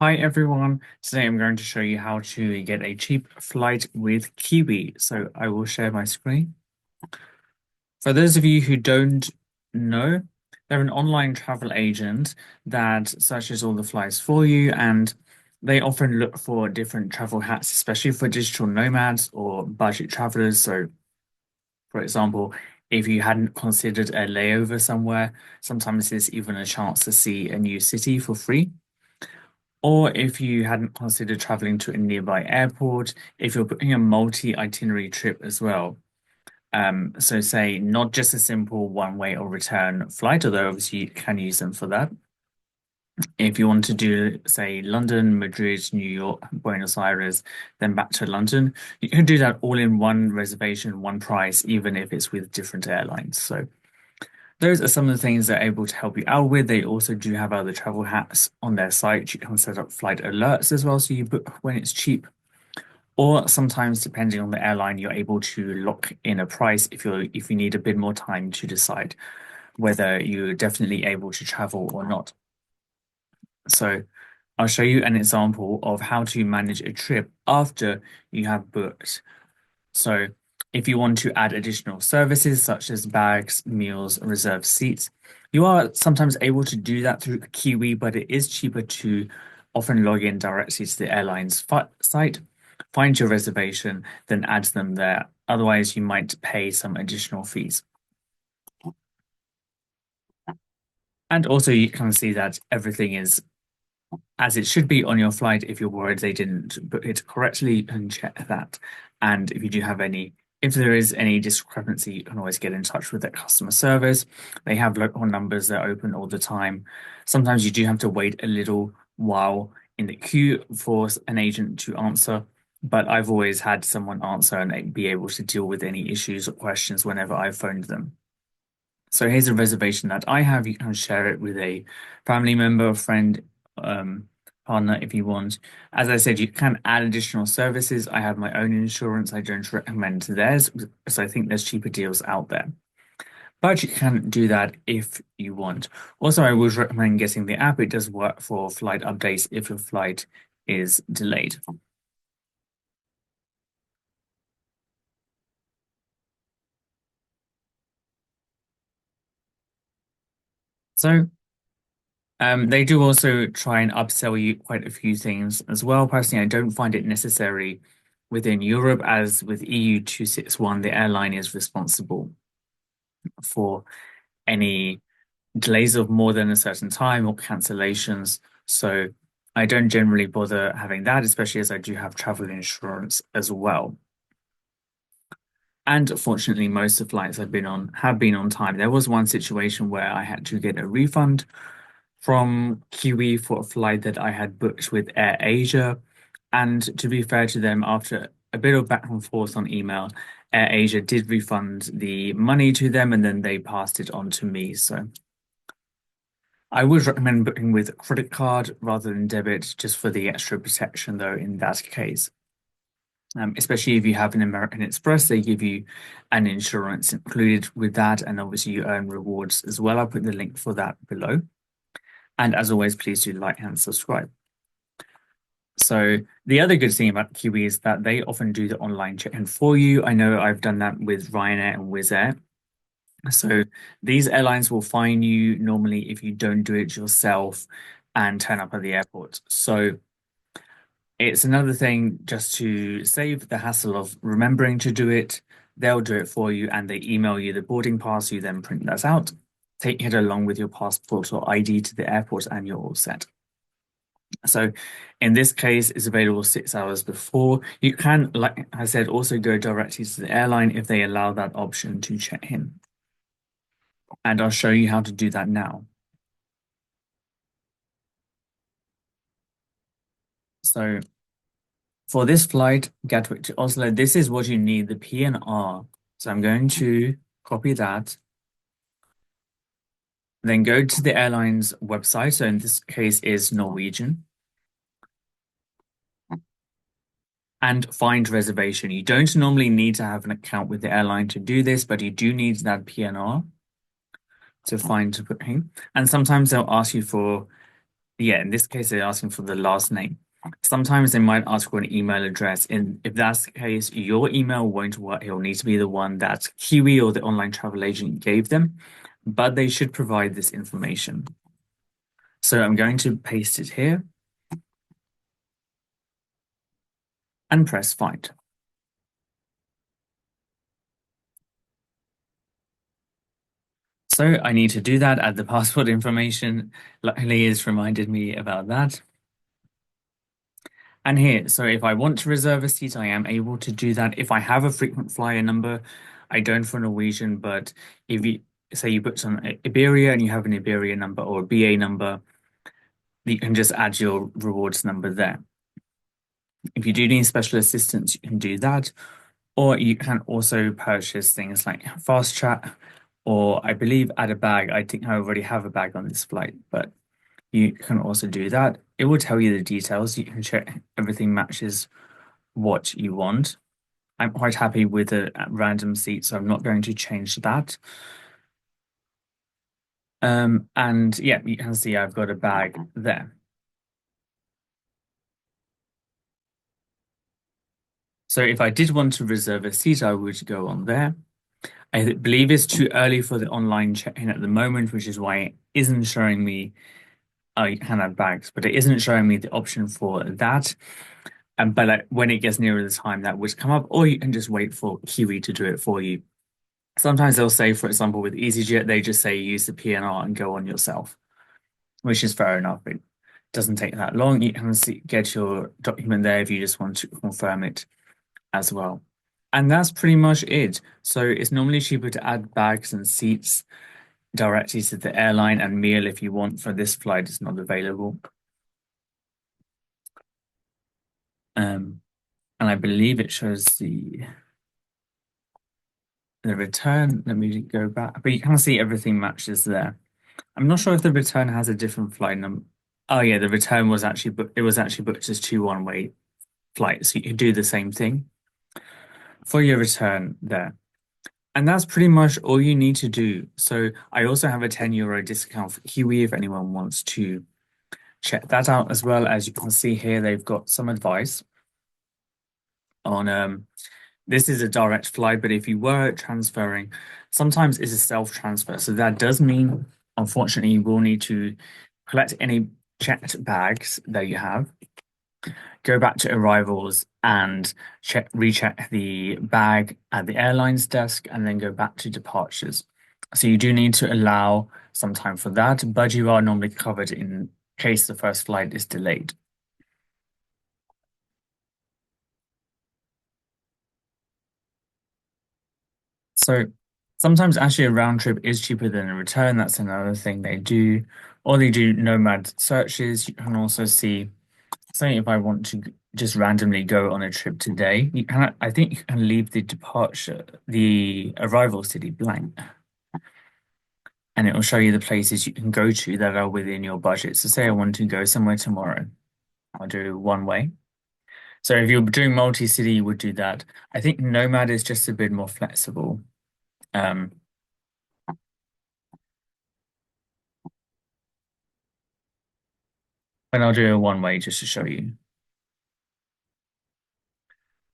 Hi everyone, today I'm going to show you how to get a cheap flight with Kiwi. So I will share my screen. For those of you who don't know, they're an online travel agent that searches all the flights for you, and they often look for different travel hacks, especially for digital nomads or budget travelers. So for example, if you hadn't considered a layover somewhere, sometimes there's even a chance to see a new city for free. Or if you hadn't considered traveling to a nearby airport, if you're booking a multi-itinerary trip as well. So say not just a simple one-way or return flight, although obviously you can use them for that. If you want to do, say, London, Madrid, New York, Buenos Aires, then back to London, you can do that all in one reservation, one price, even if it's with different airlines. So those are some of the things they're able to help you out with. They also do have other travel hacks on their site. You can set up flight alerts as well, so you book when it's cheap. Or sometimes, depending on the airline, you're able to lock in a price if you need a bit more time to decide whether you're definitely able to travel or not. So I'll show you an example of how to manage a trip after you have booked. So if you want to add additional services such as bags, meals, reserved seats, you are sometimes able to do that through Kiwi, but it is cheaper to often log in directly to the airline's site, find your reservation, then add them there. Otherwise, you might pay some additional fees. And also, you can see that everything is as it should be on your flight. If you're worried they didn't book it correctly, you can check that. And if there is any discrepancy, you can always get in touch with their customer service. They have local numbers that are open all the time. Sometimes you do have to wait a little while in the queue for an agent to answer, but I've always had someone answer and be able to deal with any issues or questions whenever I phoned them. So here's a reservation that I have. You can share it with a family member, friend, um, partner if you want. As I said, you can add additional services. I have my own insurance. I don't recommend theirs, so I think there's cheaper deals out there. But you can do that if you want. Also, I would recommend getting the app. It does work for flight updates if your flight is delayed. So they do also try and upsell you quite a few things as well. Personally, I don't find it necessary within Europe, as with EU 261, the airline is responsible for any delays of more than a certain time or cancellations. So I don't generally bother having that, especially as I do have travel insurance as well. And fortunately, most of the flights I've been on have been on time. There was one situation where I had to get a refund from Kiwi for a flight that I had booked with AirAsia. And to be fair to them, after a bit of back and forth on email, AirAsia did refund the money to them and then they passed it on to me. So I would recommend booking with a credit card rather than debit, just for the extra protection, though, in that case. Especially if you have an American Express, they give you an insurance included with that, and obviously you earn rewards as well. I'll put the link for that below. And as always, please do like and subscribe. So the other good thing about Kiwi is that they often do the online check-in for you. I know I've done that with Ryanair and Wizz Air. So these airlines will fine you normally if you don't do it yourself and turn up at the airport. So it's another thing just to save the hassle of remembering to do it. They'll do it for you and they email you the boarding pass. You then print that out, take it along with your passport or ID to the airport, and you're all set. So in this case, it's available 6 hours before. You can, like I said, also go directly to the airline if they allow that option to check in. And I'll show you how to do that now. So for this flight, Gatwick to Oslo, this is what you need, the PNR. So I'm going to copy that, then go to the airline's website. So in this case is Norwegian. And find reservation. You don't normally need to have an account with the airline to do this, but you do need that PNR to find booking. And sometimes they'll ask you for Yeah, in this case, they're asking for the last name. Sometimes they might ask for an email address. And if that's the case, your email won't work. It'll need to be the one that Kiwi or the online travel agent gave them, but they should provide this information. So I'm going to paste it here and press find. So I need to do that, add the passport information. Luckily, it's reminded me about that. And here, so if I want to reserve a seat, I am able to do that. If I have a frequent flyer number, I don't for Norwegian, but if you say you booked on Iberia and you have an Iberia number or a BA number, you can just add your rewards number there. If you do need special assistance, you can do that. Or you can also purchase things like fast chat, or I believe add a bag. I think I already have a bag on this flight, but you can also do that. It will tell you the details. You can check everything matches what you want. I'm quite happy with a random seat, so I'm not going to change that. And yeah, you can see I've got a bag there. So if I did want to reserve a seat, I would go on there. I believe it's too early for the online check-in at the moment, which is why it isn't showing me you can add bags, but it isn't showing me the option for that. But when it gets nearer the time, that would come up, or you can just wait for Kiwi to do it for you. Sometimes they'll say, for example, with easyJet, they just say use the PNR and go on yourself, which is fair enough. It doesn't take that long. You can get your document there if you just want to confirm it as well. And that's pretty much it. So it's normally cheaper to add bags and seats directly to the airline, and meal if you want for this flight is not available. And I believe it shows the return. Let me go back, but you can see everything matches there. I'm not sure if the return has a different flight number. Oh yeah, the return was actually booked. It was actually booked as two one-way flights. So you could do the same thing for your return there. And that's pretty much all you need to do. So I also have a €10 discount for Kiwi if anyone wants to check that out as well. As you can see here, they've got some advice on this is a direct flight, but if you were transferring, sometimes it's a self-transfer. So that does mean, unfortunately, you will need to collect any checked bags that you have, go back to arrivals and recheck the bag at the airline's desk, and then go back to departures. So you do need to allow some time for that, but you are normally covered in case the first flight is delayed. So sometimes actually a round trip is cheaper than a return. That's another thing they do. Or they do nomad searches. You can also see, say if I want to just randomly go on a trip today, you can, I think you can leave the arrival city blank. And it will show you the places you can go to that are within your budget. So say I want to go somewhere tomorrow, I'll do one way. So if you're doing multi-city, you would do that. I think Nomad is just a bit more flexible. Um, and I'll do a one way just to show you.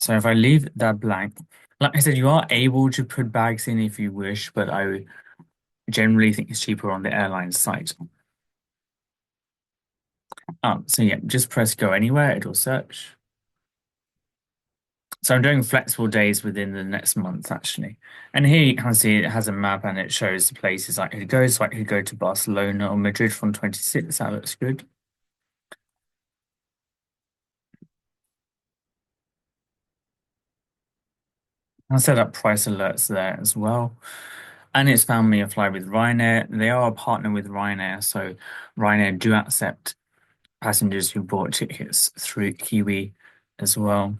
So if I leave that blank, like I said, you are able to put bags in if you wish, but I generally think it's cheaper on the airline site. So yeah, just press go anywhere, it'll search. So I'm doing flexible days within the next month, actually. And here you can see it has a map and it shows the places I could go. So I could go to Barcelona or Madrid from 26. That looks good. I set up price alerts there as well. And it's found me a flight with Ryanair. They are a partner with Ryanair, so Ryanair do accept passengers who bought tickets through Kiwi as well.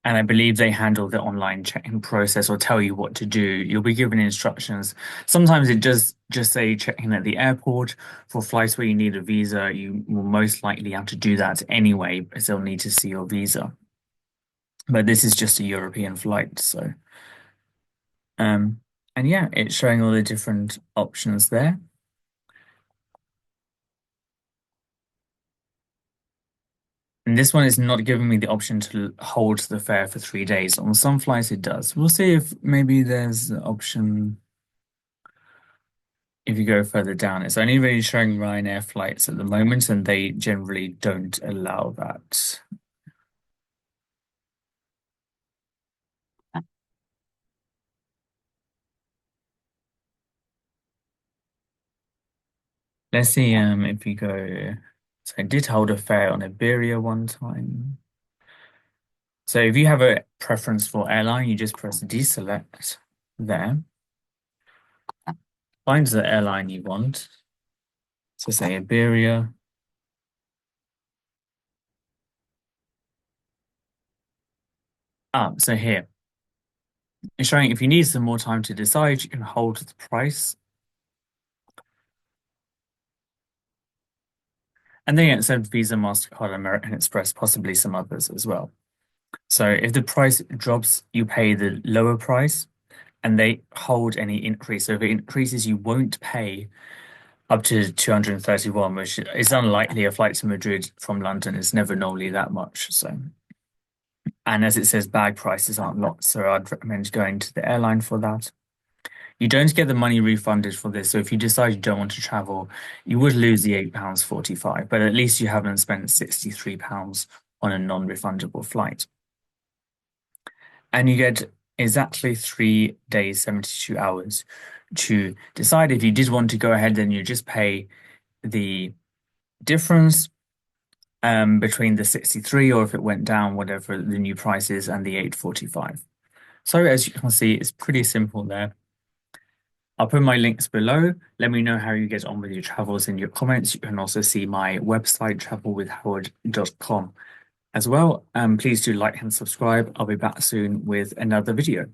And I believe they handle the online check-in process or tell you what to do. You'll be given instructions. Sometimes it does just say check-in at the airport. For flights where you need a visa, you will most likely have to do that anyway, because they'll need to see your visa. But this is just a European flight, so and yeah, it's showing all the different options there. And this one is not giving me the option to hold the fare for 3 days. On some flights, it does. We'll see if maybe there's the option if you go further down. It's only really showing Ryanair flights at the moment, and they generally don't allow that. Let's see if you go. So I did hold a fare on Iberia one time. So if you have a preference for airline, you just press deselect there. Find the airline you want. So say Iberia. So here, it's showing if you need some more time to decide, you can hold the price. And then it said Visa, MasterCard, American Express, possibly some others as well. So if the price drops, you pay the lower price and they hold any increase. So if it increases, you won't pay up to 231, which is unlikely. A flight to Madrid from London is never normally that much. So, and as it says, bag prices aren't locked, so I'd recommend going to the airline for that. You don't get the money refunded for this. So if you decide you don't want to travel, you would lose the £8.45, but at least you haven't spent £63 on a non-refundable flight. And you get exactly 3 days, 72 hours to decide if you did want to go ahead, then you just pay the difference between the 63 or if it went down, whatever the new price is, and the 8.45. So as you can see, it's pretty simple there. I'll put my links below. Let me know how you get on with your travels in your comments. You can also see my website, travelwithhoward.com as well. Please do like and subscribe. I'll be back soon with another video.